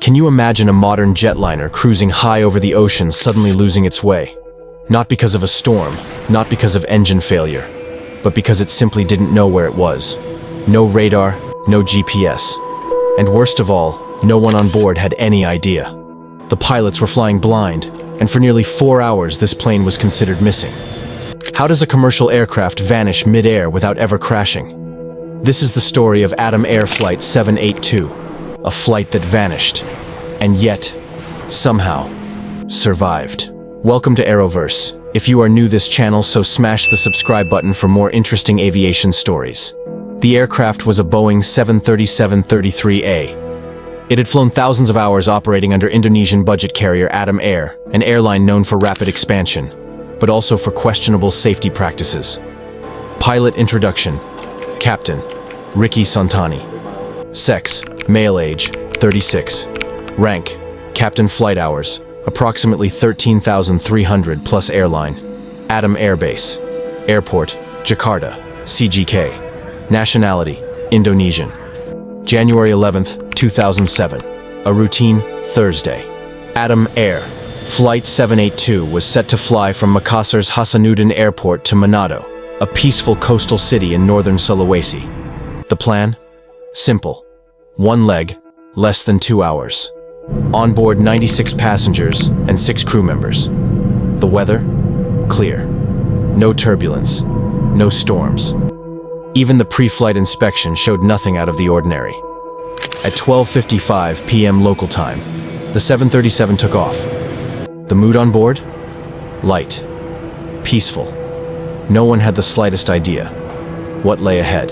Can you imagine a modern jetliner cruising high over the ocean suddenly losing its way? Not because of a storm, not because of engine failure, but because it simply didn't know where it was. No radar, no GPS. And worst of all, no one on board had any idea. The pilots were flying blind, and for nearly 4 hours this plane was considered missing. How does a commercial aircraft vanish mid-air without ever crashing? This is the story of AeroVerse Flight 782, a flight that vanished, and yet, somehow, survived. Welcome to AeroVerse. If you are new to this channel, so smash the subscribe button for more interesting aviation stories. The aircraft was a Boeing 737-33A. It had flown thousands of hours operating under Indonesian budget carrier Adam Air, an airline known for rapid expansion, but also for questionable safety practices. Pilot introduction: Captain Ricky Santani. Sex: male, age 36. Rank: Captain. Flight hours: approximately 13,300 plus. Airline: Adam Air Base. Airport: Jakarta, CGK. Nationality: Indonesian. January 11th, 2007. A routine Thursday. Adam Air Flight 782 was set to fly from Makassar's Hasanuddin Airport to Manado, a peaceful coastal city in northern Sulawesi. The plan? Simple. One leg, less than 2 hours. On board 96 passengers and 6 crew members. The weather? Clear. No turbulence. No storms. Even the pre-flight inspection showed nothing out of the ordinary. At 12:55 p.m. local time, the 737 took off. The mood on board? Light. Peaceful. No one had the slightest idea what lay ahead.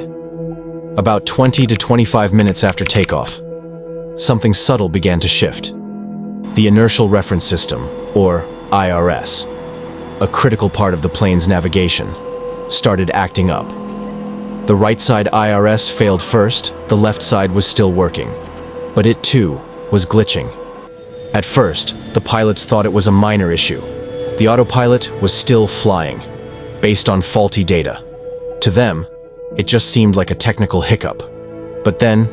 About 20 to 25 minutes after takeoff, something subtle began to shift. The inertial reference system, or IRS, a critical part of the plane's navigation, started acting up. The right side IRS failed first, the left side was still working. But it too was glitching. At first, the pilots thought it was a minor issue. The autopilot was still flying, based on faulty data. To them, it just seemed like a technical hiccup. But then,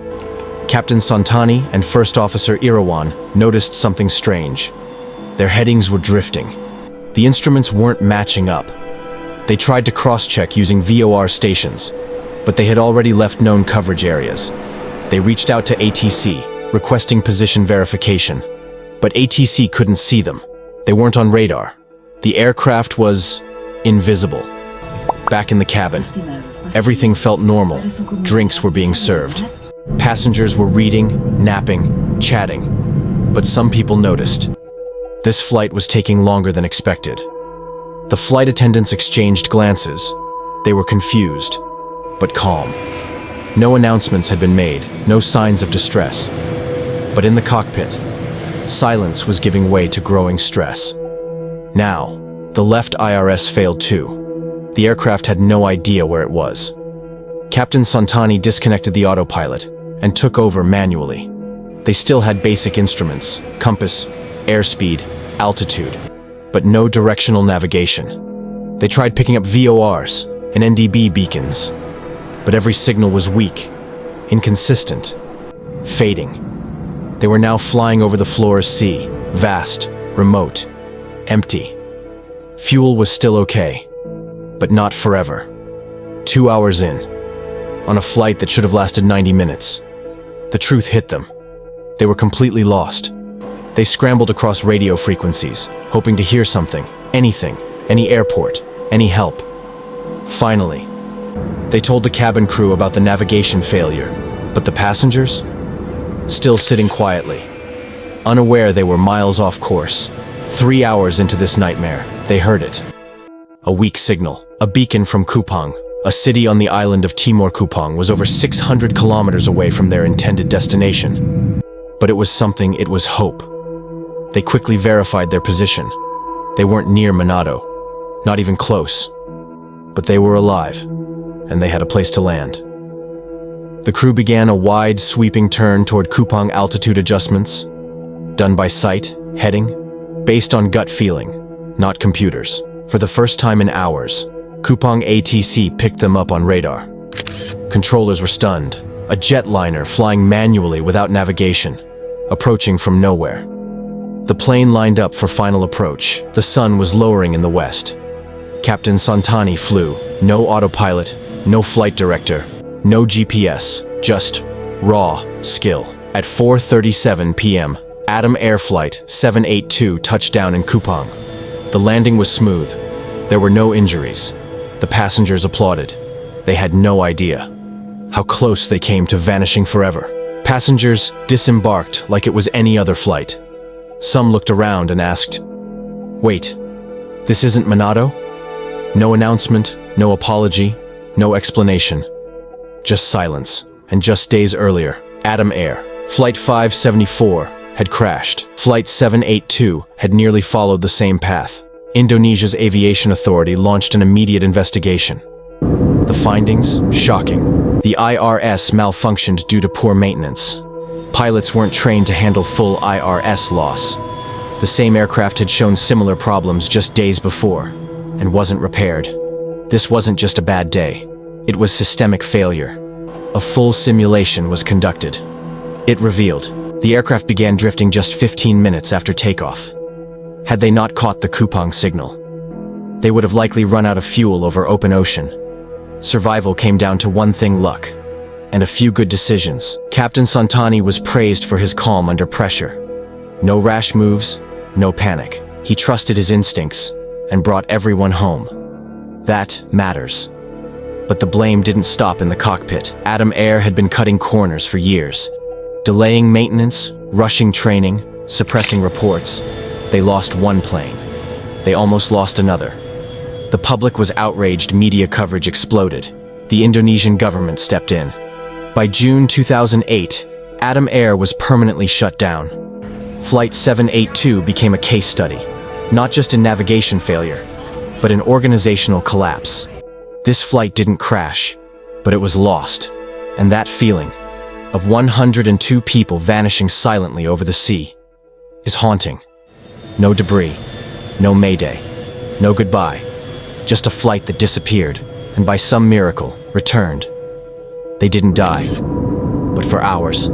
Captain Santani and First Officer Irawan noticed something strange. Their headings were drifting. The instruments weren't matching up. They tried to cross-check using VOR stations, but they had already left known coverage areas. They reached out to ATC, requesting position verification. But ATC couldn't see them. They weren't on radar. The aircraft was invisible. Back in the cabin, everything felt normal. Drinks were being served. Passengers were reading, napping, chatting. But some people noticed. This flight was taking longer than expected. The flight attendants exchanged glances. They were confused, but calm. No announcements had been made, no signs of distress. But in the cockpit, silence was giving way to growing stress. Now, the left IRS failed too. The aircraft had no idea where it was. Captain Santani disconnected the autopilot and took over manually. They still had basic instruments: compass, airspeed, altitude, but no directional navigation. They tried picking up VORs and NDB beacons, but every signal was weak, inconsistent, fading. They were now flying over the Flores Sea, vast, remote, empty. Fuel was still okay, but not forever. 2 hours in, on a flight that should have lasted 90 minutes, the truth hit them. They were completely lost. They scrambled across radio frequencies, hoping to hear something, anything, any airport, any help. Finally, they told the cabin crew about the navigation failure, but the passengers? Still sitting quietly, unaware they were miles off course. 3 hours into this nightmare, they heard it. A weak signal, a beacon from Kupang, a city on the island of Timor. Kupang was over 600 kilometers away from their intended destination. But it was something, it was hope. They quickly verified their position. They weren't near Manado, not even close. But they were alive, and they had a place to land. The crew began a wide, sweeping turn toward Kupang. Altitude adjustments, done by sight, heading, based on gut feeling, not computers. For the first time in hours, Kupang ATC picked them up on radar. Controllers were stunned. A jetliner flying manually without navigation. approaching from nowhere. The plane lined up for final approach. The sun was lowering in the west. Captain Santani flew. No autopilot, no flight director, no GPS, just raw skill. At 4:37 p.m., Atom Air Flight 782 touched down in Kupang. The landing was smooth. There were no injuries. The passengers applauded. They had no idea how close they came to vanishing forever. Passengers disembarked like it was any other flight. Some looked around and asked, "Wait, this isn't Manado?" No announcement, no apology, no explanation. Just silence. And just days earlier, Atom Air, Flight 574, had crashed. Flight 782 had nearly followed the same path. Indonesia's Aviation Authority launched an immediate investigation. The findings? Shocking. The IRS malfunctioned due to poor maintenance. Pilots weren't trained to handle full IRS loss. The same aircraft had shown similar problems just days before, and wasn't repaired. This wasn't just a bad day. It was systemic failure. A full simulation was conducted. It revealed the aircraft began drifting just 15 minutes after takeoff. Had they not caught the Kupang signal, they would have likely run out of fuel over open ocean. Survival came down to one thing: luck, and a few good decisions. Captain Santani was praised for his calm under pressure. No rash moves, no panic. He trusted his instincts and brought everyone home. That matters. But the blame didn't stop in the cockpit. Atom Air had been cutting corners for years. Delaying maintenance, rushing training, suppressing reports. They lost one plane. They almost lost another. The public was outraged. Media coverage exploded. The Indonesian government stepped in. By June 2008, Atom Air was permanently shut down. Flight 782 became a case study, not just in navigation failure, but in organizational collapse. This flight didn't crash, but it was lost. And that feeling of 102 people vanishing silently over the sea is haunting. No debris, no mayday, no goodbye. Just a flight that disappeared, and by some miracle, returned. They didn't die, but for hours,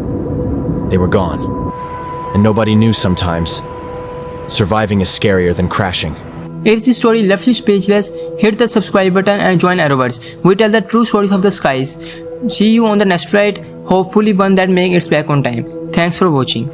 they were gone. And nobody knew sometimes. Surviving is scarier than crashing. If this story left you speechless, hit the subscribe button and join AeroVerse. We tell the true stories of the skies. See you on the next flight, hopefully one that makes its back on time. Thanks for watching.